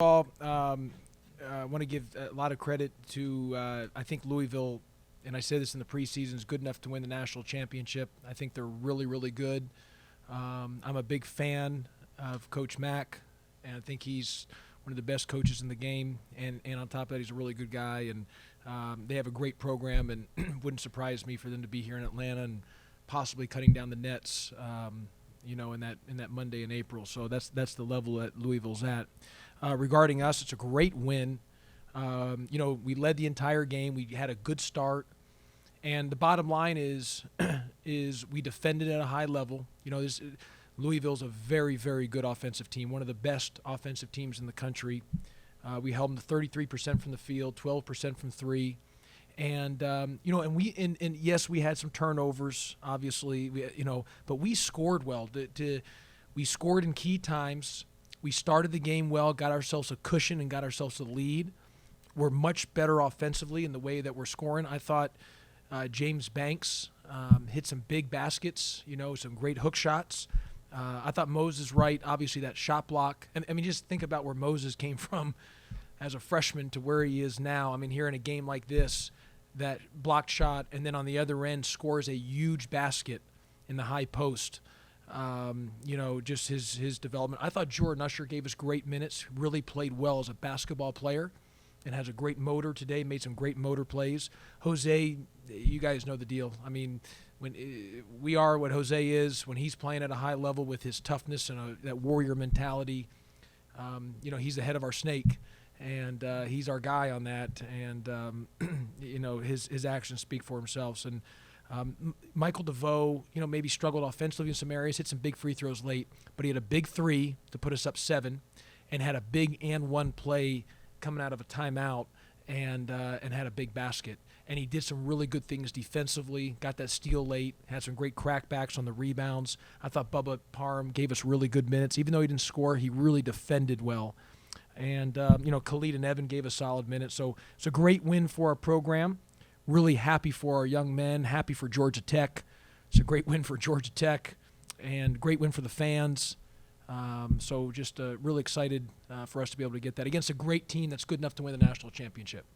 All, I want to give a lot of credit to, I think Louisville, and I say this in the preseason, is good enough to win the national championship. I think they're really, really good. I'm a big fan of Coach Mack, and I think he's one of the best coaches in the game. And on top of that, he's a really good guy. And they have a great program, and wouldn't surprise me for them to be here in Atlanta and possibly cutting down the nets, in that Monday in April. So that's the level that Louisville's at. Regarding us, it's a great win. We led the entire game. We had a good start. And the bottom line is we defended at a high level. Louisville's a very, very good offensive team, one of the best offensive teams in the country. We held them to 33% from the field, 12% from three. And yes, we had some turnovers, obviously, but we scored well. We scored in key times. We started the game well, got ourselves a cushion and got ourselves a lead. We're much better offensively in the way that we're scoring. I thought James Banks hit some big baskets, some great hook shots. I thought Moses Wright, obviously that shot block. And, just think about where Moses came from as a freshman to where he is now. Here in a game like this, that blocked shot, and then on the other end scores a huge basket in the high post. Just his development. I thought Jordan Usher gave us great minutes, really played well as a basketball player, and has a great motor today, made some great motor plays. Jose, you guys know the deal. When we are what Jose is, when he's playing at a high level with his toughness and that warrior mentality, he's the head of our snake, and he's our guy on that. And, his actions speak for themselves. And Michael DeVoe, maybe struggled offensively in some areas, hit some big free throws late, but he had a big three to put us up 7 and had a big and one play coming out of a timeout and had a big basket. And he did some really good things defensively, got that steal late, had some great crackbacks on the rebounds. I thought Bubba Parham gave us really good minutes. Even though he didn't score, he really defended well. And, Khalid and Evan gave us solid minutes. So it's a great win for our program. Really happy for our young men, happy for Georgia Tech. It's a great win for Georgia Tech and great win for the fans. So just really excited for us to be able to get that against a great team that's good enough to win the national championship.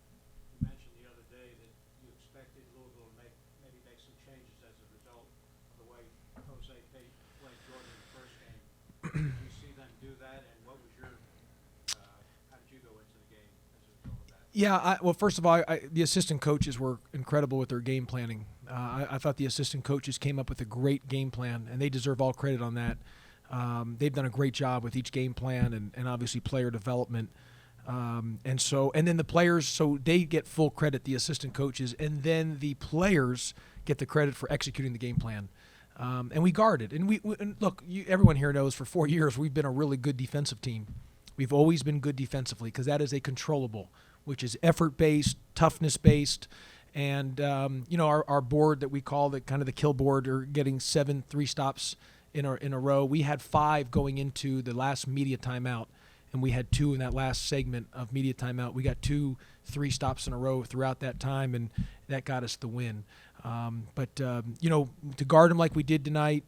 You mentioned the other day that you expected Louisville to maybe make some changes as a result of the way Jose played Jordan in the first game. Did you see them do that, and what was how did you go into the game as a result of that? Yeah, well, first of all, the assistant coaches were incredible with their game planning. I thought the assistant coaches came up with a great game plan, and they deserve all credit on that. They've done a great job with each game plan and obviously player development. And then the players, so they get full credit, the assistant coaches, and then the players get the credit for executing the game plan. And we guarded. And look, everyone here knows for 4 years we've been a really good defensive team. We've always been good defensively because that is a controllable, which is effort-based, toughness-based. And, our board that we call the kind of the kill board, are getting 7 3-stops in a row. We had 5 going into the last media timeout, and we had 2 in that last segment of media timeout. We got 2 3-stops in a row throughout that time, and that got us the win. To guard them like we did tonight,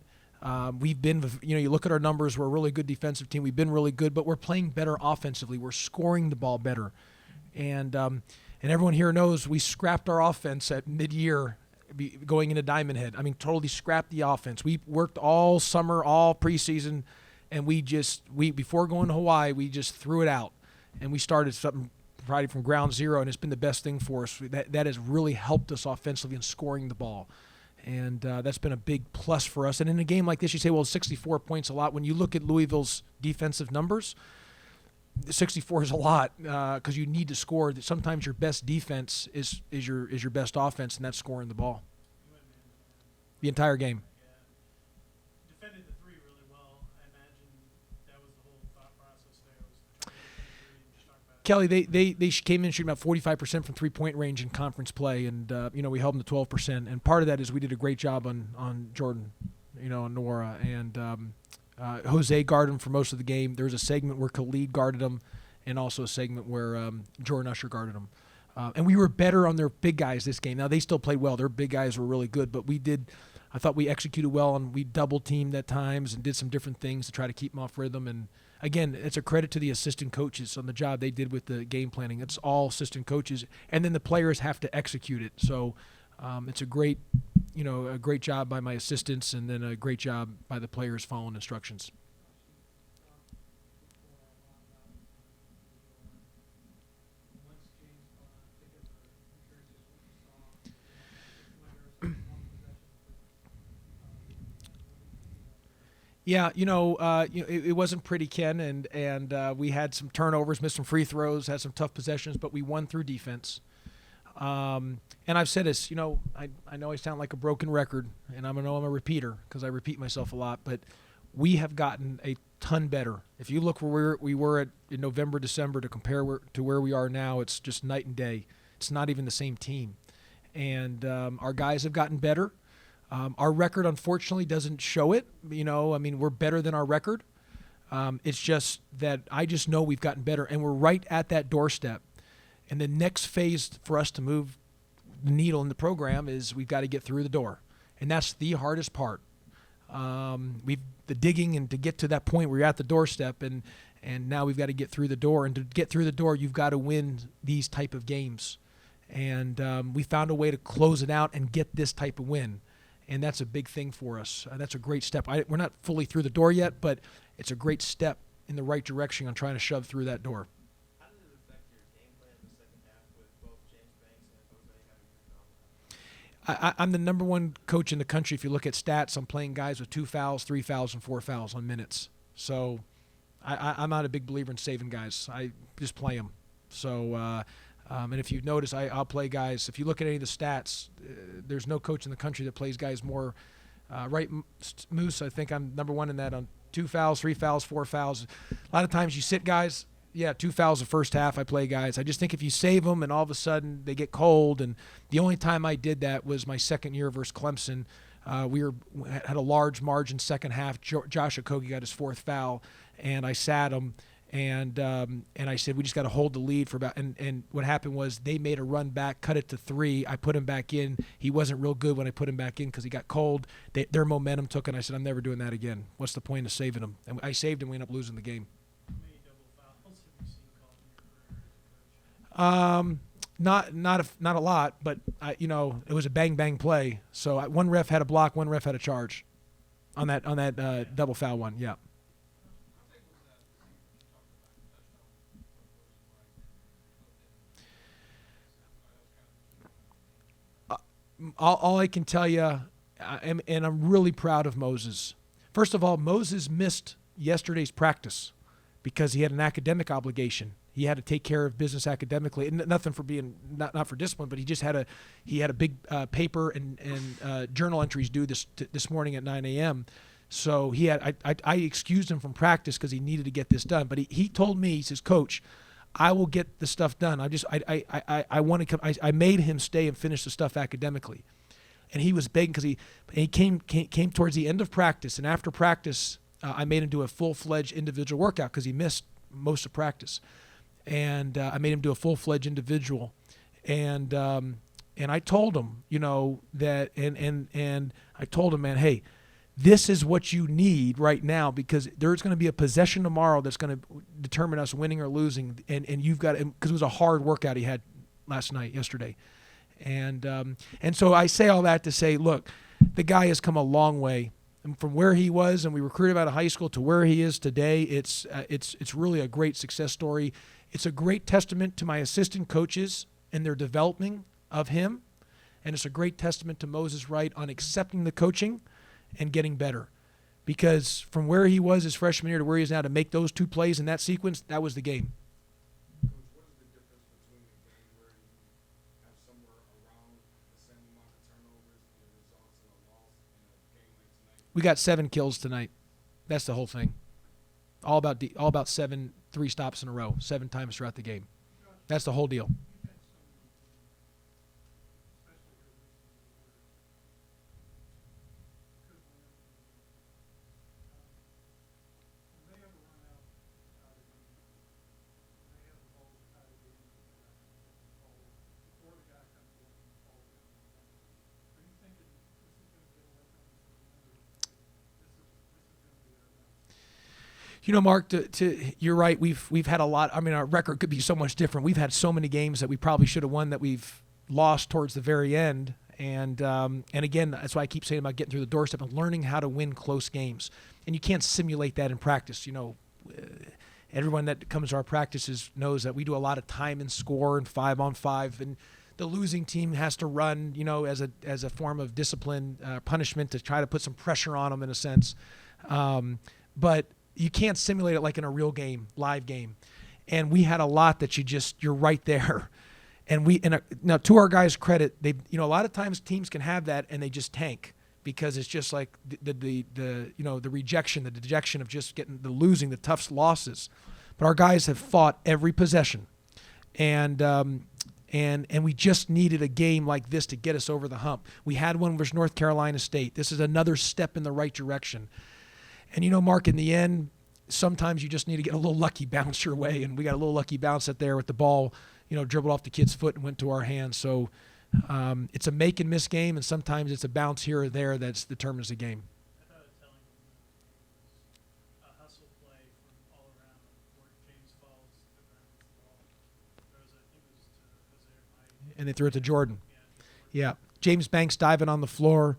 we've been, you look at our numbers, we're a really good defensive team. We've been really good, but we're playing better offensively. We're scoring the ball better. And everyone here knows we scrapped our offense at mid-year going into Diamond Head. Totally scrapped the offense. We worked all summer, all preseason, and we before going to Hawaii, we just threw it out. And we started something probably from ground zero, and it's been the best thing for us. That has really helped us offensively in scoring the ball. And that's been a big plus for us. And in a game like this, you say, well, 64 points a lot. When you look at Louisville's defensive numbers, 64 is a lot because you need to score. Sometimes your best defense is your best offense, and that's scoring the ball. The entire game. Yeah. Defended the 3 really well. I imagine that was the whole thought process there. Was to try to defend the 3 and just talk about Kelly, they came in shooting about 45% from three-point range in conference play, and we held them to 12%. And part of that is we did a great job on Jordan, on Nora, and Jose guarded him for most of the game. There was a segment where Khalid guarded him, and also a segment where Jordan Usher guarded him. And we were better on their big guys this game. Now, they still played well. Their big guys were really good, but I thought we executed well, and we double-teamed at times and did some different things to try to keep them off rhythm. And again, it's a credit to the assistant coaches on the job they did with the game planning. It's all assistant coaches, and then the players have to execute it. So it's a great job by my assistants, and then a great job by the players following instructions. Yeah, it wasn't pretty, Ken, and we had some turnovers, missed some free throws, had some tough possessions, but we won through defense. And I've said this, I know I sound like a broken record, and I know I'm a repeater because I repeat myself a lot, but we have gotten a ton better. If you look where we were in November, December to compare to where we are now, it's just night and day. It's not even the same team. And our guys have gotten better. Our record, unfortunately, doesn't show it. We're better than our record. It's just that I just know we've gotten better, and we're right at that doorstep. And the next phase for us to move the needle in the program is we've got to get through the door, and that's the hardest part. The digging and to get to that point where you're at the doorstep, and now we've got to get through the door. And to get through the door, you've got to win these type of games. And we found a way to close it out and get this type of win. And that's a big thing for us. That's a great step. We're not fully through the door yet, but it's a great step in the right direction on trying to shove through that door. How did it affect your game plan in the second half with both James Banks and Jose having 3 fouls? I'm the number one coach in the country. If you look at stats, I'm playing guys with 2 fouls, 3 fouls, and 4 fouls on minutes. So I'm not a big believer in saving guys. I just play them. So and if you've noticed, I'll play guys. If you look at any of the stats, there's no coach in the country that plays guys more. Right, Moose, I think I'm number one in that on 2 fouls, 3 fouls, 4 fouls. A lot of times you sit guys, 2 fouls the first half, I play guys. I just think if you save them and all of a sudden they get cold, and the only time I did that was my second year versus Clemson. We had a large margin second half. Josh Okogie got his 4th foul, and I sat him. And I said, we just got to hold the lead for about – and what happened was they made a run back, cut it to 3. I put him back in. He wasn't real good when I put him back in because he got cold. Their momentum took it, and I said, I'm never doing that again. What's the point of saving him? And I saved him. We ended up losing the game. How many double fouls have you seen called in your career as a coach? Not a lot, but it was a bang play. So one ref had a block, one ref had a charge on that double foul one. Yeah. All I can tell you, and I'm really proud of Moses. First of all, Moses missed yesterday's practice because he had an academic obligation. He had to take care of business academically, and nothing for being not for discipline, but he had a big paper and journal entries due this morning at 9 a.m. So I excused him from practice because he needed to get this done. But he told me, he says, Coach, I will get the stuff done. I want to come. I made him stay and finish the stuff academically, and he was begging because he came towards the end of practice, and after practice, I made him do a full-fledged individual workout because he missed most of practice, and I made him do a full-fledged individual, and I told him, that, and I told him, man, hey, this is what you need right now because there's going to be a possession tomorrow that's going to determine us winning or losing, and you've got to, because it was a hard workout he had yesterday, and so I say all that to say, look, the guy has come a long way, and from where he was and we recruited him out of high school to where he is today. It's really a great success story. It's a great testament to my assistant coaches and their developing of him, and it's a great testament to Moses Wright on accepting the coaching and getting better, because from where he was his freshman year to where he is now, to make those 2 plays in that sequence, that was the game. Coach, what is the difference between a game where you have somewhere around the same amount of turnovers and it results in a loss and a game like tonight? We got 7 kills tonight. That's the whole thing. All about 7 3 stops in a row, 7 times throughout the game. That's the whole deal. Mark, you're right. We've had a lot. I mean, our record could be so much different. We've had so many games that we probably should have won that we've lost towards the very end. And again, that's why I keep saying about getting through the doorstep and learning how to win close games. And you can't simulate that in practice. Everyone that comes to our practices knows that we do a lot of time and score and 5-on-5, and the losing team has to run, as a form of discipline, punishment to try to put some pressure on them in a sense. But you can't simulate it like in a real game, live game. And we had a lot that you're right there. And now to our guys' credit, they, a lot of times teams can have that and they just tank because it's just like the rejection, the dejection of just getting the losing, the tough losses. But our guys have fought every possession, and we just needed a game like this to get us over the hump. We had one versus North Carolina State. This is another step in the right direction. And Mark, in the end, sometimes you just need to get a little lucky bounce your way, and we got a little lucky bounce out there with the ball, dribbled off the kid's foot and went to our hands. So it's a make and miss game, and sometimes it's a bounce here or there that determines the game. I thought it telling a hustle play from all around where James falls to the ground with the ball. I think it was to Jose or Mike. And they threw it to Jordan. Yeah. Yeah. James Banks diving on the floor.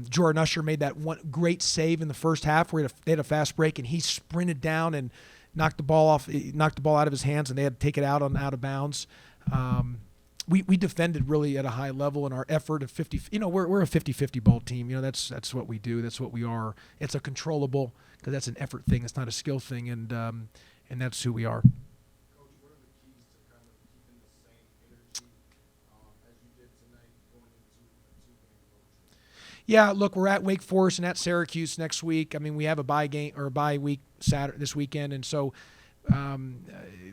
Jordan Usher made that one great save in the first half where they had a fast break, and he sprinted down and knocked the ball out of his hands, and they had to take it out of bounds. We defended really at a high level in our effort of 50. We're a 50-50 ball team. That's what we do. That's what we are. It's a controllable because that's an effort thing. It's not a skill thing, and that's who we are. Coach, what are the keys to kind of keeping the same energy as you did tonight going into a two-game road trip? Yeah, look, we're at Wake Forest and at Syracuse next week. I mean, we have a bye week this weekend, and so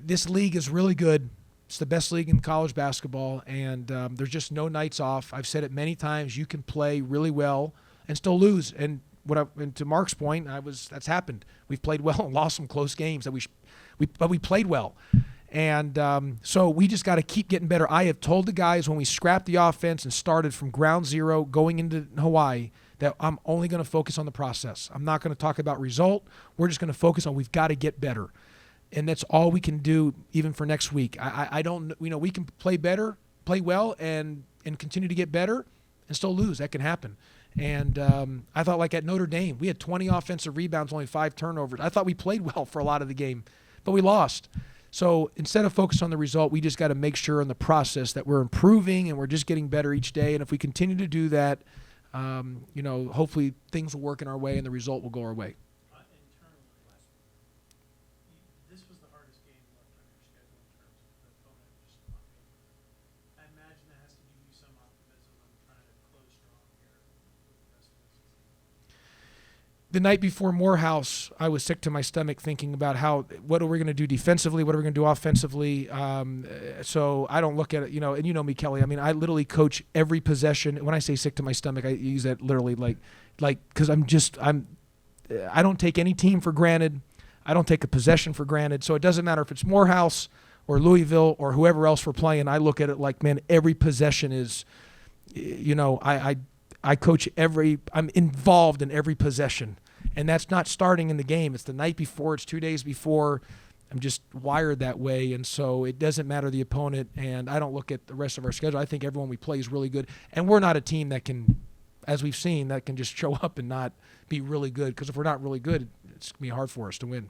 this league is really good. It's the best league in college basketball, and there's just no nights off. I've said it many times. You can play really well and still lose. And to Mark's point, that's happened. We've played well and lost some close games but we played well. And so we just got to keep getting better. I have told the guys when we scrapped the offense and started from ground zero going into Hawaii that I'm only going to focus on the process. I'm not going to talk about result. We're just going to focus on we've got to get better. And that's all we can do even for next week. I don't, we can play better, play well, and continue to get better and still lose. That can happen. And I thought like at Notre Dame, we had 20 offensive rebounds, only 5 turnovers. I thought we played well for a lot of the game, but we lost. So instead of focus on the result, we just got to make sure in the process that we're improving and we're just getting better each day. And if we continue to do that, hopefully things will work in our way and the result will go our way. Internally, this was the hardest game left on your schedule in terms of the opponent just not being good. I imagine that has to give you some optimism on trying to close strong here with the rest of the season. The night before Morehouse, I was sick to my stomach thinking about what are we going to do defensively, what are we going to do offensively. So I don't look at it, and you know me, Kelly. I mean, I literally coach every possession. When I say sick to my stomach, I use that literally like because I don't take any team for granted. I don't take a possession for granted. So it doesn't matter if it's Morehouse or Louisville or whoever else we're playing. I look at it like, man, every possession is, I coach I'm involved in every possession. And that's not starting in the game. It's the night before. It's 2 days before. I'm just wired that way. And so it doesn't matter the opponent. And I don't look at the rest of our schedule. I think everyone we play is really good. And we're not a team that can, as we've seen, that can just show up and not be really good. Because if we're not really good, it's going to be hard for us to win.